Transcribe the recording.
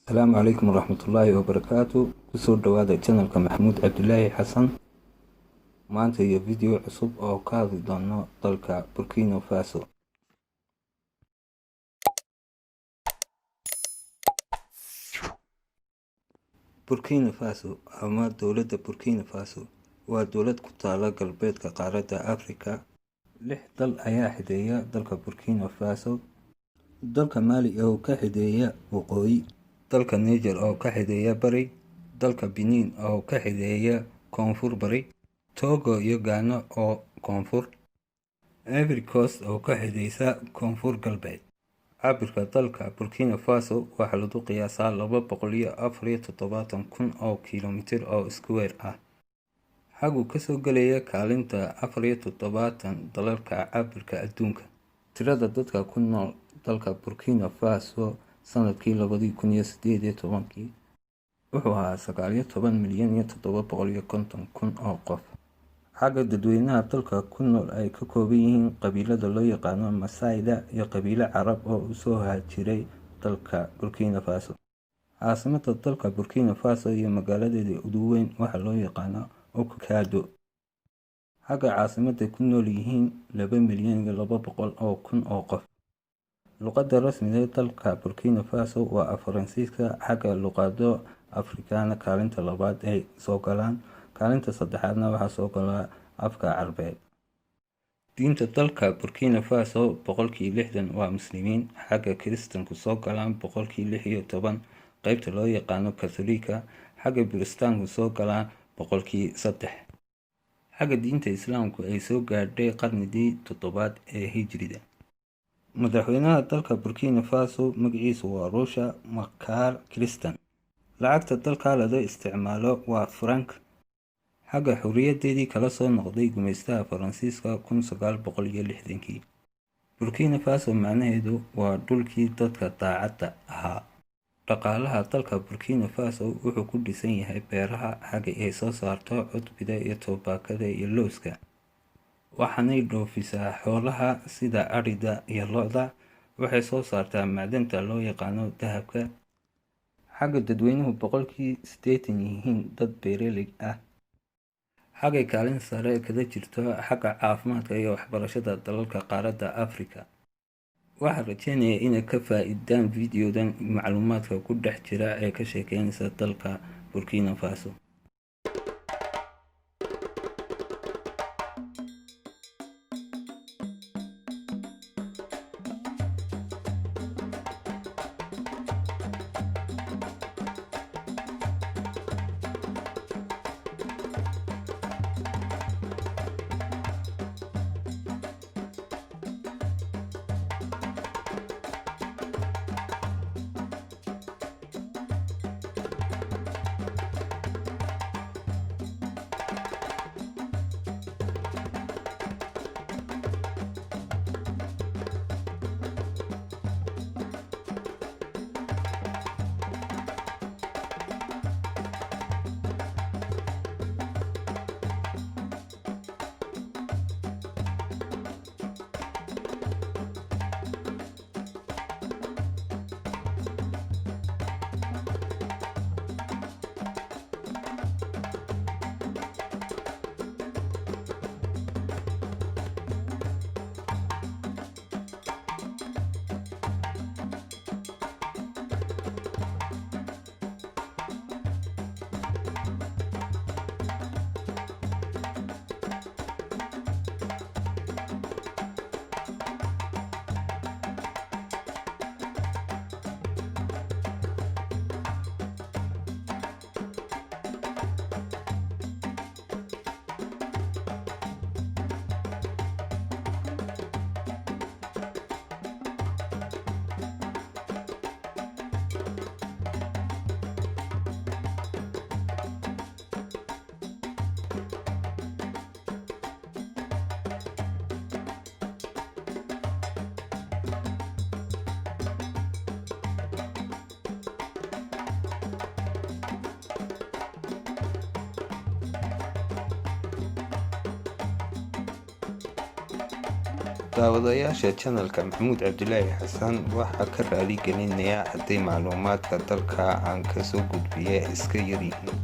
Asalaamu calaykum waraxmatullaahi wabarakaatu. Kusoo dhawaada channelka Maxamuud Cabdilaahi Xasan. Maanta iyo video cusub oo ka hadli doono dalka Burkina Faso. Burkina Faso ama dowladda Burkina Faso waa dowlad ku taala galbeedka qaaradda Afrika. 6 dal ayaa xideeya dalka Burkina Faso. Dalka Mali oo ka xideeya waqooyi, dalka Niger oo ka xideeya bari, dalka Benin oo ka xideeya koonfur bari, Togo iyo Ghana oo koonfur, Ivory Coast oo ka xideysa koonfur galbeed. Cabirka dalka Burkina Faso waxaa lagu qiyaasaa 274,000 oo kiiloomitir oo iskuweer ah. Xaguu kasoo gelaya kaalinta 74 dalalka cabirka adduunka. Tirada dadka ku nool dalka Burkina Faso sanadkii 2018 wuxuu ahaa 19,750,000 oo qof. Xagga dadweynaha dalka ku nool ay ka kooban yihiin qabiilada loo yaqaano Maasai-da iyo qabiilo Carab oo u soo haajiray dalka Burkina Faso. Caasimadda dalka Burkina Faso iyo magaaladeeda ugu weyn waxaa loo yaqaanaa Ouagadougou. Xagga caasimadda ku nool yihiin 2,200,000 oo qof. Luqadda rasmiga ah ee dalka Burkina Faso waa Faransiiska. Xagga luqado Afrikaana kaalinta labaad ay soo galaan, kaalinta saddexaadna waxaa soo gala afka Carbeed. Diinta dalka Burkina Faso 60% waa Muslimiin. Xagga Kiristaanku soo galaan 16%, qaybta loo yaqaano Katoliika. Xagga Kiristaanku soo galaan 3%. Xagga diinta Islaamku ay soo gaadhay qarnigii 7 ee Hijriga. Madaxweynaha dalka Burkina Faso magaciisu waa Roch Marc Christian. Lacagta dalka laga isticmaalo waa franc. Xagga xorriyaddeedii kala soo noqday gumaystaha Faransiiska 1960. Burkina Faso macnaheedu waa dhulkii dadka daacadda ahaa. Dhaqaalaha dalka Burkina Faso wuxuu ku dhisan yahay beeraha. Xagga ay soo saarto cudbida iyo tubaakada iyo lowska, waxaanay dhoofisaa xoolaha sida adhiga iyo lo'da. Waxay soo saartaa macdanta loo yaqaano dahabka. Xagga dadweynuhu 80% yihiin dad beeraley ah. Xaggay kaalin sare kaga jirto xagga caafimaadka iyo waxbarashada dalalka qaaradda Afrika. Waxaan rajeynayaa inay ka faa'iidaan videodan macluumaadka ku dhex jira ee ka sheekeynaysa dalka Burkina Faso. daawadayaasha channelka Maxamuud Cabdilaahi Xasan waxaa ka raali gelinayaa hadday macluumaadka dalka aan ka soo gudbiye iska yar yihiin.